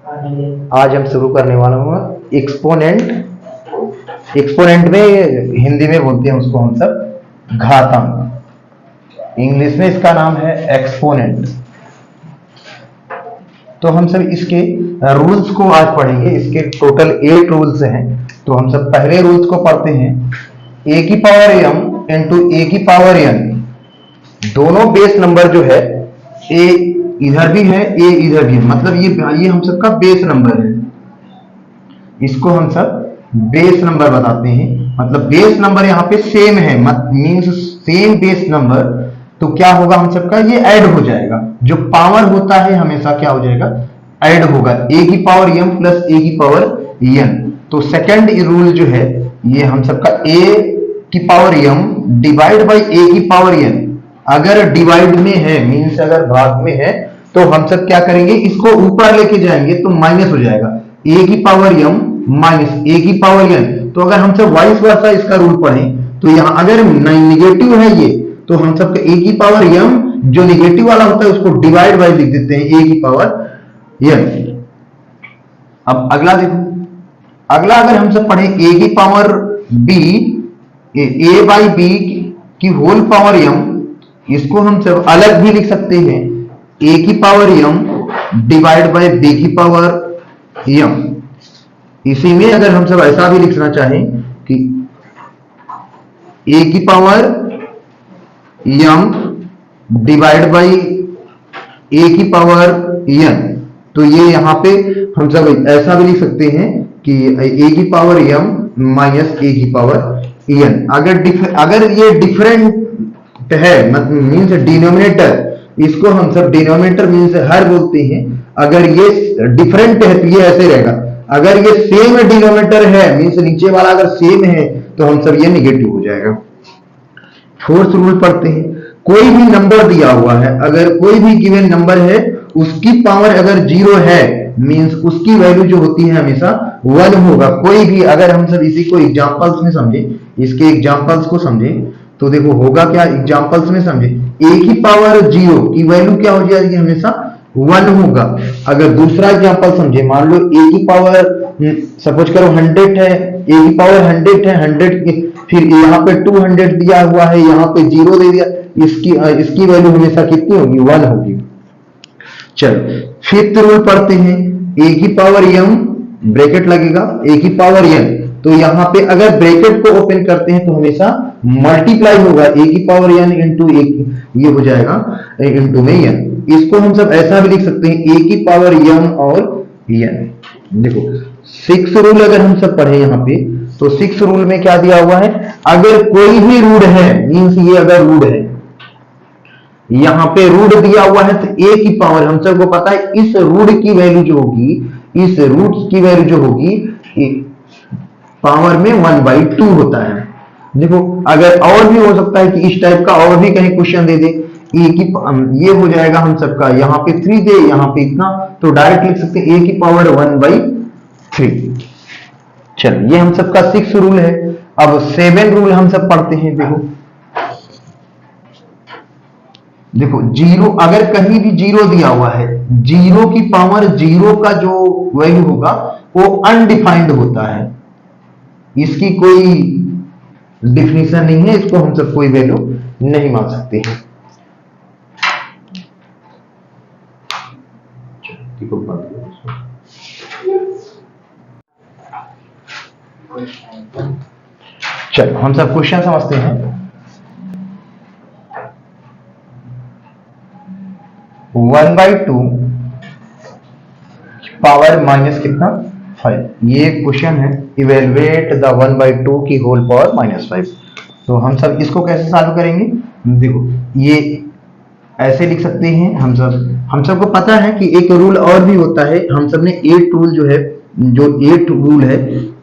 आज हम शुरू करने वाला हूँ एक्सपोनेंट। एक्सपोनेंट में हिंदी में बोलते हैं उसको हम सब घातांक, इंग्लिश में इसका नाम है एक्सपोनेंट। तो हम सब इसके रूल्स को आज पढ़ेंगे। इसके टोटल 8 रूल्स हैं। तो हम सब पहले रूल्स को पढ़ते हैं। a की पावर m इंटू a की पावर n, दोनों बेस नंबर जो है a इधर भी है a इधर भी है, मतलब ये हम सबका बेस नंबर है। इसको हम सब बेस नंबर बताते हैं। मतलब बेस नंबर यहाँ पे सेम है, मीन्स सेम बेस नंबर। तो क्या होगा, हम सबका ये ऐड हो जाएगा। जो पावर होता है हमेशा क्या हो जाएगा, ऐड होगा। a की पावर m प्लस a की पावर n। तो सेकंड रूल जो है ये हम सबका a की power m divide by a की पावर n। अगर डिवाइड में है मीन्स अगर भाग में है तो हम सब क्या करेंगे, इसको ऊपर लेके जाएंगे तो माइनस हो जाएगा। a की पावर m माइनस a की पावर n। तो अगर हम सब वाइस वर्सा इसका रूल पढ़ें तो यहाँ अगर निगेटिव है ये तो हम सबका a की पावर m जो निगेटिव वाला होता है उसको डिवाइड बाई लिख देते हैं a की पावर n। अब अगला देखो, अगला अगर हम सब पढ़े a की power b, a by b की होल पावर m, इसको हम सब अलग भी लिख सकते हैं a की power m divide by b की पावर m। इसी में अगर हम सब ऐसा भी लिखना चाहें कि a की power m divide by a की पावर n, तो ये यहां पे हम सब ऐसा भी लिख सकते हैं कि a की पावर m माइनस a की पावर n। अगर ये डिफरेंट है मतलब मीन्स डिनोमिनेटर, इसको हम सब डिनोमिनेटर मीन्स हर बोलते हैं। अगर ये डिफरेंट है तो ये ऐसे रहेगा। अगर ये सेम डिनोमिनेटर है मीन्स नीचे वाला अगर सेम है तो हम सब ये निगेटिव हो जाएगा। फोर्थ रूल पढ़ते हैं। कोई भी नंबर दिया हुआ है, अगर कोई भी गिवन नंबर है उसकी पावर अगर 0 है मीन्स उसकी वैल्यू जो होती है हमेशा 1 होगा। कोई भी अगर हम सब इसी को एग्जांपल्स में समझे, इसके एग्जांपल्स को समझे तो देखो होगा क्या, एग्जांपल्स में समझे a की पावर 0 की वैल्यू क्या हो जाएगी, हमेशा 1 होगा। अगर दूसरा एग्जांपल समझे, मान लो a की पावर सपोज करो 100 है, a की पावर 100 है, 100 फिर यहाँ पे 200 दिया हुआ है, यहाँ पे 0 दे दिया, इसकी वैल्यू हमेशा कितनी होगी, 1 होगी। चलो फिफ्थ रूल पढ़ते हैं। a की पावर m ब्रैकेट लगेगा a की पावर n, तो यहाँ पे अगर ब्रैकेट को ओपन करते हैं तो हमेशा मल्टीप्लाई होगा a की पावर n इंटू ये हो जाएगा इंटू में n। इसको हम सब ऐसा भी लिख सकते हैं a की पावर m और n। देखो 6th रूल अगर हम सब पढ़े यहाँ पे तो 6th रूल में क्या दिया हुआ है, अगर कोई भी रूट है मीन्स ये अगर रूट है, यहाँ पे रूट दिया हुआ है तो a की पावर, हम सबको पता है इस रूट की वैल्यू जो होगी, इस रूट की वैल्यू जो होगी पावर में 1/2 होता है। देखो अगर और भी हो सकता है कि इस टाइप का और भी कहीं क्वेश्चन दे दे, ये हो जाएगा हम सबका यहाँ पे 3 दे, यहाँ पे इतना, तो डायरेक्ट लिख सकते हैं a की पावर 1/3। चलो ये हम सबका 6th रूल है। अब 7 रूल हम सब पढ़ते हैं। देखो 0 अगर कहीं भी 0 दिया हुआ है, 0 की पावर 0 का जो वैल्यू होगा वो अनडिफाइंड होता है, इसकी कोई डिफिनीशन नहीं है, इसको हम सब कोई वैल्यू नहीं मान सकते हैं। चलो हम सब क्वेश्चन समझते हैं। 1/2 पावर माइनस कितना 5, ये क्वेश्चन है। इवेलुएट द 1/2 की होल पावर -5। तो हम सब इसको कैसे सॉल्व करेंगे, देखो ये ऐसे लिख सकते हैं। हम सबको पता है कि एक रूल और भी होता है। हम सब ने 8 रूल जो है, जो 8 रूल है,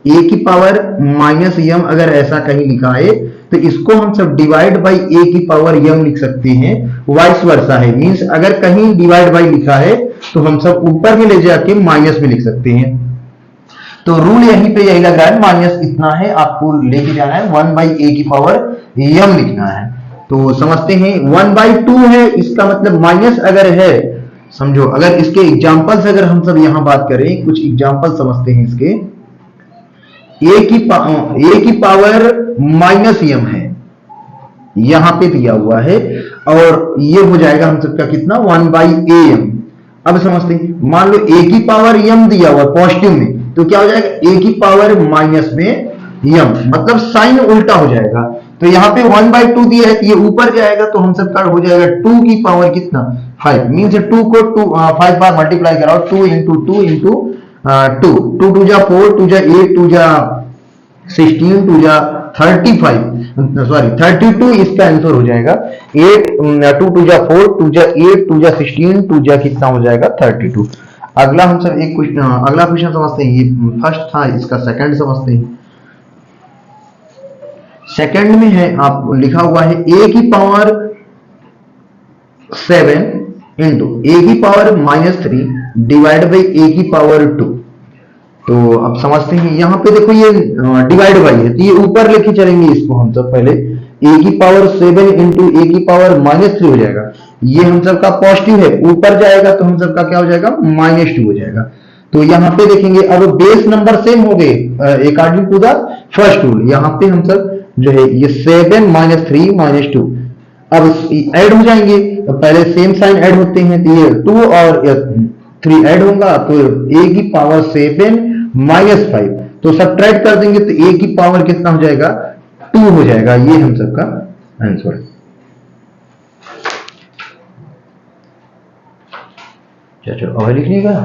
a की पावर -m अगर ऐसा कहीं लिखा है तो इसको हम सब डिवाइड बाई a की पावर m लिख सकते हैं। वाइस वर्सा है मींस अगर कहीं डिवाइड बाई लिखा है तो हम सब ऊपर में ले जाके माइनस में लिख सकते हैं। तो रूल यहीं पे यही लग रहा है, माइनस इतना है, आपको लेके जाना है 1/a की पावर m लिखना है। तो समझते हैं 1/2 है, इसका मतलब माइनस अगर है समझो, अगर इसके एग्जांपल्स अगर हम सब यहां बात करें, कुछ एग्जांपल समझते हैं इसके। ए की पावर माइनस एम है, यहां पे दिया हुआ है, और ये हो जाएगा हम सबका कितना 1/am। अब समझते हैं, मान लो ए की पावर एम दिया हुआ पॉजिटिव में, तो क्या हो जाएगा ए की पावर माइनस में एम, मतलब साइन उल्टा हो जाएगा। तो यहाँ पे 1/2 दिया है, तो ये ऊपर जाएगा, तो हम सबका हो जाएगा 2 की पावर कितना 5, मीन्स 2 को 5 बार मल्टीप्लाई कराओ, 2 इंटू 2 इंटू 2, 2 2 जा 4, 2 जा 8, 2 जा 16, 2 जा 35, सॉरी 32 इसका आंसर हो जाएगा। 8 2 2 जा 4, 2 जा 8, 2 जा 16, 2 जा कितना हो जाएगा 32। अगला हम सब एक क्वेश्चन, अगला क्वेश्चन समझते हैं। ये फर्स्ट था, इसका सेकंड समझते हैं। सेकंड में है, आप लिखा हुआ है ए की पावर 7 इंटू ए की पावर -3 डिवाइड बाई ए की पावर 2। तो अब समझते हैं, यहां पे देखो ये डिवाइड बाई है, तो ये ऊपर लेके चलेंगे इसको हम सब। पहले ए की पावर 7 इंटू ए की पावर -3 हो जाएगा, ये हम सबका पॉजिटिव है, ऊपर जाएगा तो हम सबका क्या हो जाएगा -2 हो जाएगा। तो यहाँ पे देखेंगे, अब बेस नंबर सेम हो गए according to the first rule. यहाँ पे हम सब जो है ये 7 -3 -2 अब ऐड हो जाएंगे, तो पहले सेम साइन ऐड होते हैं, तो ये 2 और 3 ऐड होगा, तो ए की पावर 7 -5, तो सब्ट्रैक्ट कर देंगे तो ए की पावर कितना हो जाएगा 2 हो जाएगा। ये हम सबका आंसर है। चलो और लिखिएगा।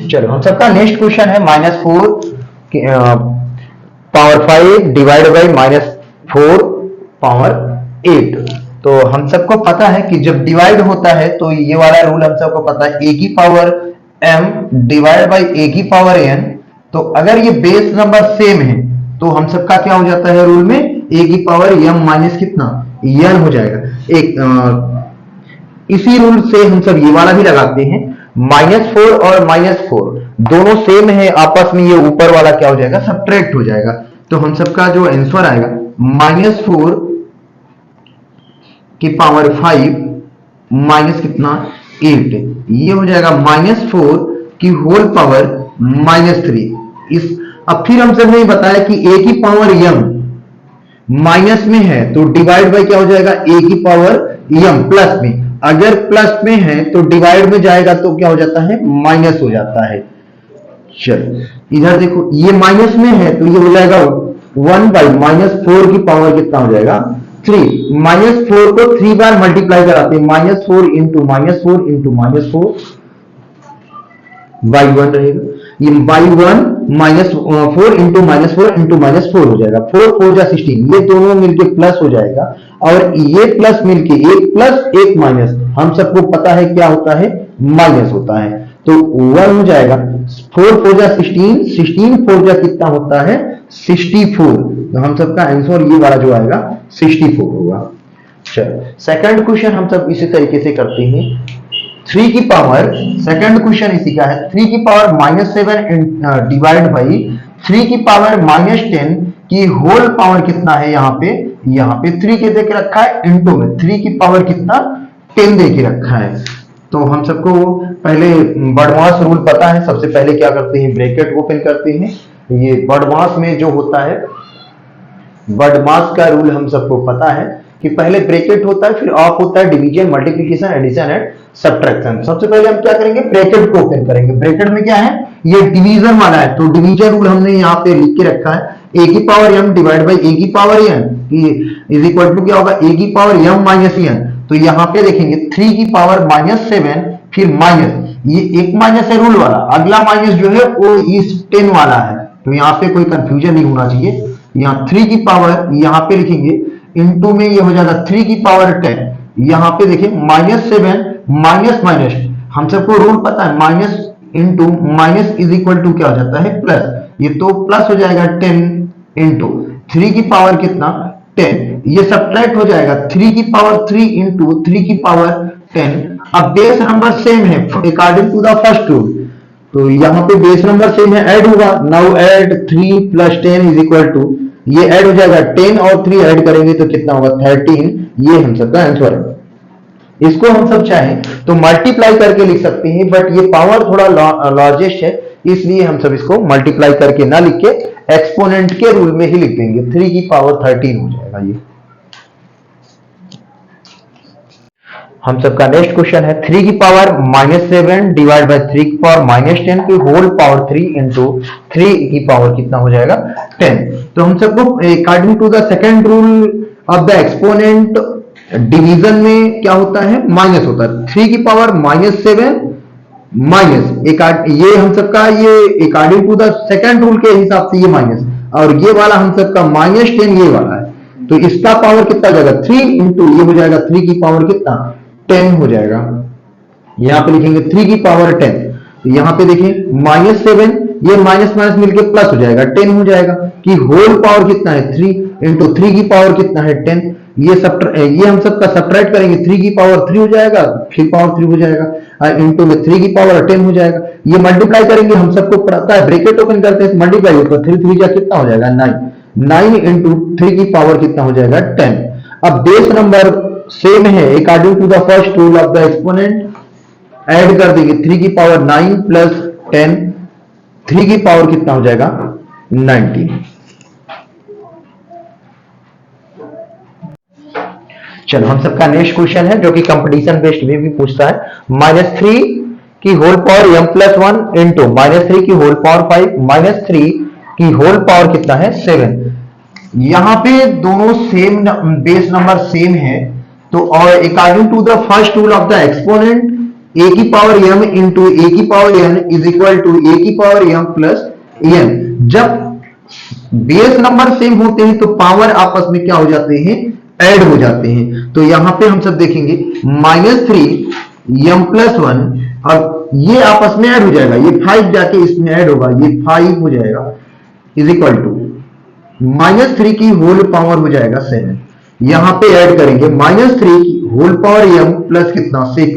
चलो हम सबका नेक्स्ट क्वेश्चन है -4 पावर 5 डिवाइड बाई -4 पावर 8। तो हम सबको पता है कि जब डिवाइड होता है तो ये वाला रूल हम सबको पता है, ए की पावर m डिवाइड बाई ए की पावर n। तो अगर ये बेस नंबर सेम है तो हम सबका क्या हो जाता है रूल में, ए की पावर m माइनस कितना n हो जाएगा। इसी रूल से हम सब ये वाला भी लगाते हैं, -4 और -4 दोनों सेम है आपस में, ये ऊपर वाला क्या हो जाएगा सब्ट्रैक्ट हो जाएगा। तो हम सबका जो आंसर आएगा -4 की पावर 5 माइनस कितना 8, ये हो जाएगा -4 की होल पावर -3। इस अब फिर हम सब ने बताया कि a की पावर m माइनस में है तो डिवाइड बाय क्या हो जाएगा a की पावर m प्लस में, अगर प्लस में है तो डिवाइड में जाएगा तो क्या हो जाता है माइनस हो जाता है। चलो इधर देखो, ये माइनस में है तो ये हो जाएगा 1/-4 की पावर कितना हो जाएगा 3। -4 को 3 बार मल्टीप्लाई कराते हैं, -4 इंटू -4 इंटू -4 बाई 1 रहेगा, ये बाई 1 -4 इंटू -4 इंटू -4 हो जाएगा, 4 4 जा 16, ये दोनों मिलके प्लस हो जाएगा, और ये प्लस मिलके एक प्लस एक माइनस, हम सबको पता है क्या होता है माइनस होता है, तो 1 हो जाएगा। 4 4 जा 16, 16 4 जा कितना होता है 64, तो हम सबका आंसर ये वाला जो आएगा 64 होगा। चलो सेकंड क्वेश्चन हम सब इसी तरीके से करते हैं। 3 की पावर, सेकंड क्वेश्चन इसी का है, 3 की पावर -7 डिवाइड बाई 3 की पावर -10 की होल पावर कितना है, यहाँ पे 3 के दे के रखा है, इंटू में 3 की पावर कितना 10 दे के रखा है। तो हम सबको पहले बड़मास रूल पता है, सबसे पहले क्या करते हैं ब्रैकेट ओपन करते हैं। ये बड़मास में जो होता है, बड़मास का रूल हम सबको पता है कि पहले ब्रैकेट होता है, फिर ऑफ होता है division, multiplication, addition and subtraction. सबसे पहले हम क्या करेंगे ब्रैकेट को ओपन करेंगे। ब्रैकेट में क्या है, ये डिवीजन वाला है, तो डिवीजन रूल हमने यहाँ पे लिख के रखा है, a की power m divide by a की power n is equal to क्या होगा a की पावर m माइनस n। तो यहाँ पे देखेंगे 3 की पावर -7 फिर माइनस, ये एक माइनस है रूल वाला, अगला माइनस जो है वो इस 10 वाला है, तो यहाँ पे कोई कंफ्यूजन नहीं होना चाहिए। यहाँ 3 की पावर यहाँ पे लिखेंगे, इनटू में ये हो जाएगा 3 की पावर 10, यहाँ पे देखिए -7 माइनस माइनस, हम सबको रूल पता है minus into minus is equal to क्या हो जाता है प्लस, ये तो प्लस हो जाएगा 10 इंटू 3 की पावर कितना 10, ये सब्ट्रैक्ट हो जाएगा 3 की पावर 3 इंटू 3 की पावर 10। अब बेस नंबर सेम है according to the first rule, तो यहाँ पे बेस नंबर सेम है, ऐड होगा, now add 3 plus 10 is equal to, ये ऐड हो जाएगा 10 और 3 ऐड करेंगे तो कितना होगा 13, ये हम सबका आंसर है। इसको हम सब चाहें तो मल्टीप्लाई करके लिख सकते हैं, बट ये पावर थोड़ा लार्जेस्ट है, इसलिए हम सब इसको मल्टीप्लाई करके ना लिख के एक्सपोनेंट के रूल में ही लिख देंगे। 3 की पावर 13 हो जाएगा ये। हम सबका नेक्स्ट क्वेश्चन है 3 की पावर -7 डिवाइड बाय 3 की पावर -10 की होल पावर 3 इंटू 3 की पावर कितना हो जाएगा 10। तो हम सबको according to the second rule of the exponent division में क्या होता है, माइनस होता है। 3 की पावर -7 माइनस ये हम सबका ये according to the second rule के हिसाब से ये माइनस, और ये वाला हम सबका -10 ये वाला है, तो इसका पावर कितना हो जाएगा 3 इंटू ये हो जाएगा 3 की पावर कितना 10 हो जाएगा। यहां पे लिखेंगे 3 की पावर 10, तो यहां पे देखिए -7 ये माइनस माइनस मिलके प्लस हो जाएगा 10 हो जाएगा, कि होल पावर कितना है 3 इंटू 3 की पावर कितना है 10। ये हम सबका सब्ट्रैक्ट करेंगे, 3 की पावर 3 हो जाएगा, 3 पावर 3 हो जाएगा, इंटू में 3 की पावर 10 हो जाएगा। ये मल्टीप्लाई करेंगे, हम सबको पता है ब्रैकेट ओपन करते हैं मल्टीप्लाई होता है, 3 3 जा कितना हो जाएगा 9 इंटू 3 की पावर कितना हो जाएगा 10। अब बेस नंबर सेम है according to the first rule of the exponent, add कर देंगे 3 की पावर 9 प्लस 10, 3 की पावर कितना हो जाएगा 90। चलो हम सबका नेक्स्ट क्वेश्चन है जो कि कंपटीशन बेस्ड में भी पूछता है, -3 की whole power m plus 1 into -3 की होल पावर 5 -3 की होल पावर कितना है 7। यहां पे दोनों सेम बेस नंबर सेम है, तो और according to the first rule of the exponent a की पावर m इंटू a की power n is equal to a की पावर m प्लस n। जब बेस नंबर सेम होते हैं तो पावर आपस में क्या हो जाते हैं, ऐड हो जाते हैं। तो यहां पे हम सब देखेंगे -3 m प्लस 1 और ये आपस में ऐड हो जाएगा, ये 5 जाके इसमें ऐड होगा, ये 5 हो जाएगा इज इक्वल टू -3 की होल पावर हो जाएगा 7। यहां पे ऐड करेंगे -3 की होल पावर m प्लस कितना 6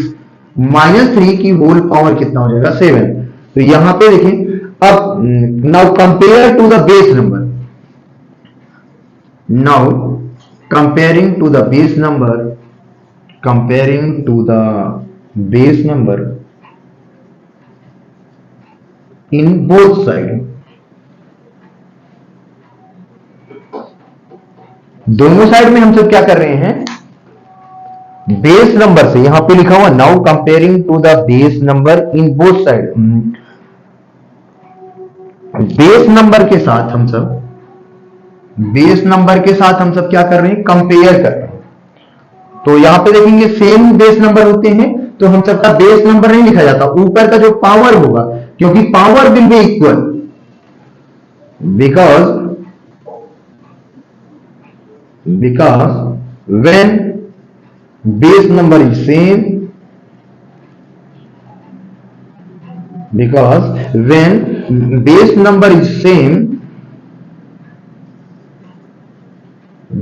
-3 की होल पावर कितना हो जाएगा 7। तो यहां पे देखें, अब now compare to the base number, now comparing to the base number in both side, दोनों साइड में हम सब क्या कर रहे हैं, बेस नंबर से, यहां पे लिखा हुआ now comparing to the base number in both side, base number के साथ हम सब क्या कर रहे हैं, कंपेयर कर रहे हैं। तो यहां पे देखेंगे सेम बेस नंबर होते हैं तो हम सबका बेस नंबर नहीं लिखा जाता, ऊपर का जो पावर होगा, क्योंकि power will B equal, because when base number is same,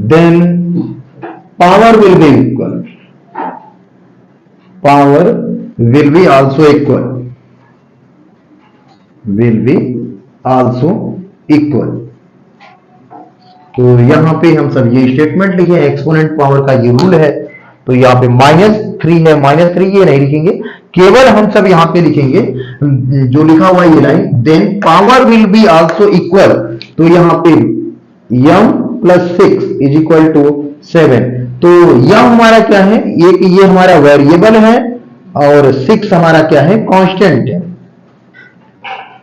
then power will be equal, also equal। तो यहां पे हम सब ये स्टेटमेंट लिखे, एक्सपोनेंट पावर का ये रूल है। तो यहाँ पे -3 है, -3 ये नहीं लिखेंगे, केवल हम सब यहाँ पे लिखेंगे जो लिखा हुआ ये line, then power will be also equal. तो यहाँ पे m plus 6 is equal to 7। तो यम हमारा क्या है, ये हमारा वेरिएबल है और 6 हमारा क्या है, कांस्टेंट है।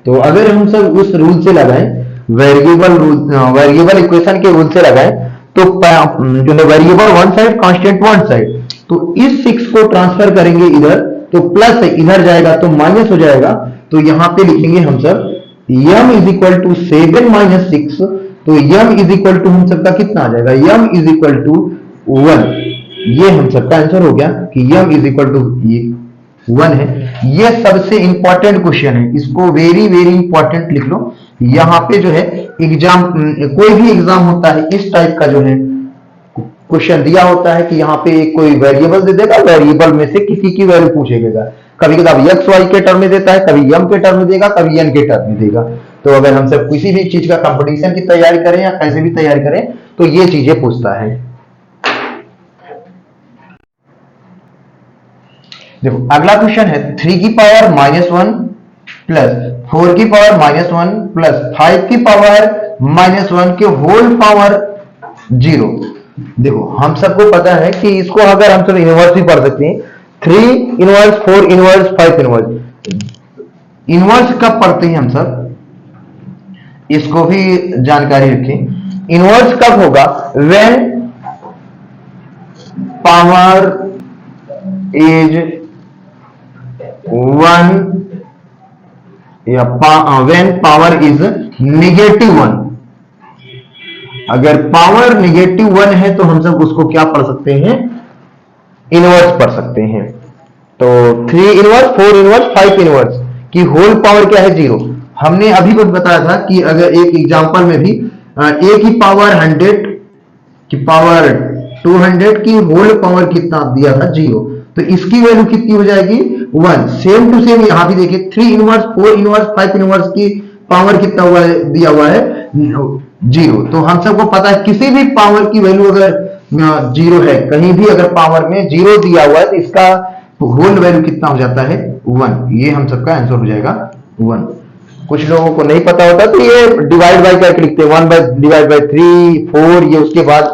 तो अगर हम सब उस रूल से लगाएं, वेरिएबल इक्वेशन के रूल से लगाएं, तो जो है variable one side, constant one side, तो इस 6 को ट्रांसफर करेंगे इधर, तो प्लस इधर जाएगा तो माइनस हो जाएगा। तो यहां पे लिखेंगे हम सब m is equal to 7 minus 6। तो m इज इक्वल टू हम सबका कितना आ जाएगा, m इज इक्वल टू 1। ये हम सबका आंसर हो गया कि m इज इक्वल टू 1 है। ये सबसे इंपॉर्टेंट क्वेश्चन है, इसको वेरी वेरी इंपॉर्टेंट लिख लो। यहाँ पे जो है एग्जाम, कोई भी एग्जाम होता है इस टाइप का जो है क्वेश्चन दिया होता है कि यहाँ पे कोई वेरिएबल दे देगा, वेरिएबल में से किसी की वैल्यू पूछेगा, कभी कभी एक्स वाई के टर्म में देता है, कभी m के टर्म में देगा, कभी n के टर्म में देगा। तो अगर हम सब किसी भी चीज का कंपटीशन की तैयारी करें या कैसे भी तैयारी करें तो ये चीजें पूछता है। देखो अगला क्वेश्चन है 3 की पावर -1 प्लस 4 की पावर -1 प्लस 5 की पावर -1 के होल पावर 0। देखो हम सबको पता है कि इसको अगर हम सब इनवर्स भी पढ़ सकते हैं, 3 इनवर्स, 4 इनवर्स, 5 इनवर्स। इनवर्स कब पढ़ते हैं हम सब, इसको भी जानकारी रखें। इनवर्स कब होगा, व्हेन पावर इज 1 या व्हेन पावर इज -1। अगर पावर -1 है तो हम सब उसको क्या पढ़ सकते हैं, इनवर्स पढ़ सकते हैं। तो 3 इनवर्स, 4 इनवर्स, 5 इनवर्स की होल पावर क्या है, 0। हमने अभी कुछ बताया था कि अगर एक एग्जांपल में भी a की पावर 100 की पावर 200 की होल पावर कितना दिया था, 0। तो इसकी वैल्यू कितनी हो जाएगी, 1। सेम टू सेम यहां भी देखिए 3 इनवर्स, 4 इनवर्स, 5 इनवर्स की पावर कितना हुआ है, दिया हुआ है 0। तो हम सबको पता है किसी भी पावर की वैल्यू अगर 0 है, कहीं भी अगर पावर में 0 दिया हुआ है तो इसका होल वैल्यू कितना हो जाता है, 1। ये हम सबका आंसर हो जाएगा 1। कुछ लोगों को नहीं पता होता तो ये डिवाइड बाय करके लिखते हैं, 1 बाय डिवाइड बाय 3, 4, ये उसके बाद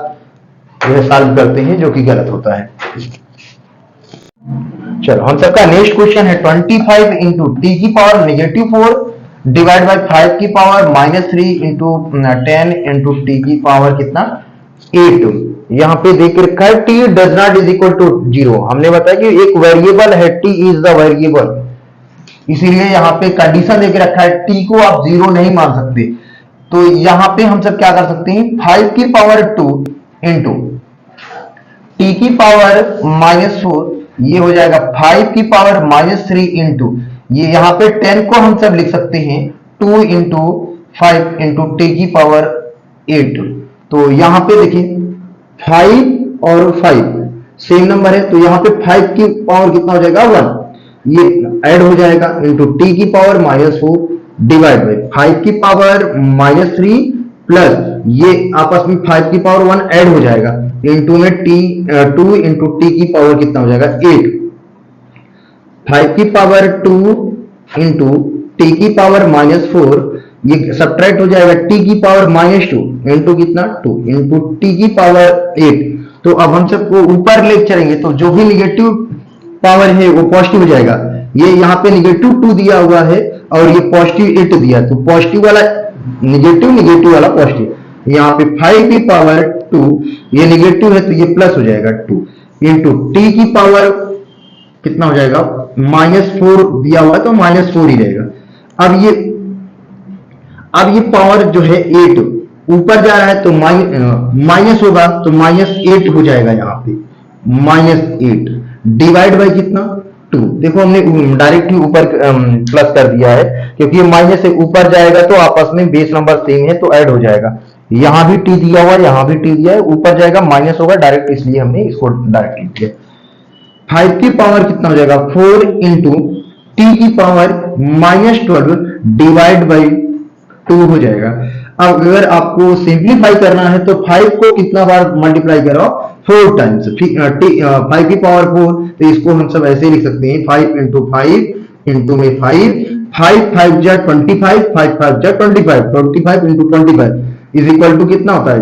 यह सॉल्व करते हैं, जो कि गलत होता है। चलो हम सबका नेक्स्ट क्वेश्चन है 25 इंटू टी की पावर -4 डिवाइड बाय 5 की पावर -3 इंटू 10 इंटू टी की पावर कितना, 8। यहां पे देख रखा है t does not is equal to 0। हमने बताया कि एक वेरिएबल है, t इज द वेरिएबल, इसीलिए यहां पे कंडीशन देके रखा है t को आप 0 नहीं मान सकते। तो यहां पे हम सब क्या कर सकते हैं, 5 की पावर 2 इंटू टी की पावर -4, ये हो जाएगा 5 की पावर -3 इंटू, ये यहां पे 10 को हम सब लिख सकते हैं 2 इंटू 5 इंटू टी की पावर 8। तो यहां पे देखिए 5 और 5 सेम नंबर है, तो यहां पे 5 की पावर कितना हो जाएगा, 1। ये ऐड हो जाएगा इंटू टी की पावर -4 डिवाइड बाय 5 की पावर -3 प्लस ये आपस में 5 की पावर 1 ऐड हो जाएगा इंटू में टी 2 इंटू टी की पावर कितना हो जाएगा, 8। 5 की पावर 2 इंटू टी की पावर -4, ये सब्ट्रैक्ट हो जाएगा टी की पावर -2 इंटू कितना, 2 इंटू टी की पावर 8। तो अब हम सबको ऊपर ले चलेंगे तो जो भी निगेटिव पावर है वो पॉजिटिव हो जाएगा। ये यहाँ पे -2 दिया हुआ है और ये पॉजिटिव 8 दिया, तो पॉजिटिव वाला निगेटिव, निगेटिव वाला पॉजिटिव। यहाँ पे 5 की पावर 2, ये निगेटिव है तो ये प्लस हो जाएगा 2 इंटू टी की पावर कितना हो जाएगा, -4 दिया हुआ है तो -4 ही रहेगा। अब ये पावर जो है 8 ऊपर जा रहा है तो माइनस होगा, तो -8 हो जाएगा यहाँ पे, -8 डिवाइड बाय कितना, 2। देखो हमने डायरेक्ट ही ऊपर प्लस कर दिया है, क्योंकि ये माइनस से ऊपर जाएगा तो आपस में बेस नंबर सेम है तो ऐड हो जाएगा। यहां भी टी दिया हुआ है, यहां भी टी दिया है, ऊपर जाएगा माइनस होगा डायरेक्ट, इसलिए हमने इसको डायरेक्ट लिख दिया। 5 की पावर कितना हो जाएगा, 4 इंटू टी की पावर -12 डिवाइड बाई 2 हो जाएगा। अब अगर आपको सिंप्लीफाई करना है तो 5 को कितना बार मल्टीप्लाई करो, 4 टाइम्स। 5 की पावर 4, तो इसको हम सब ऐसे लिख सकते हैं 5 इंटू 5 इंटू में 5 5 जा 25, 5 5 जा 25, 25 इंटू 25 इज इक्वल टू कितना होता है,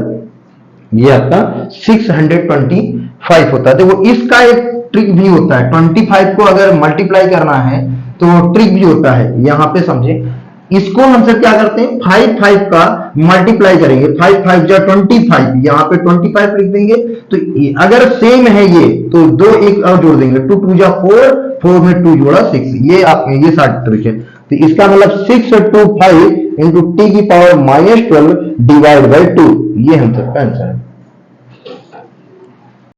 ये आपका 625 होता है। देखो इसका एक ट्रिक भी होता है, 25 को अगर मल्टीप्लाई करना है तो ट्रिक भी होता है, यहां पे समझे। इसको हम सब क्या करते हैं, 5 का मल्टीप्लाई करेंगे, 5 5 जा 25, यहाँ पे 25 लिख देंगे। तो अगर सेम है ये तो 2 1 और जोड़ देंगे, 2 2 जा 4, 4 में 2 जोड़ा 6, ये शार्ट ट्रिक है। तो इसका मतलब 625 इंटू टी की पावर -12 डिवाइड बाई 2, ये हम सबका आंसर है।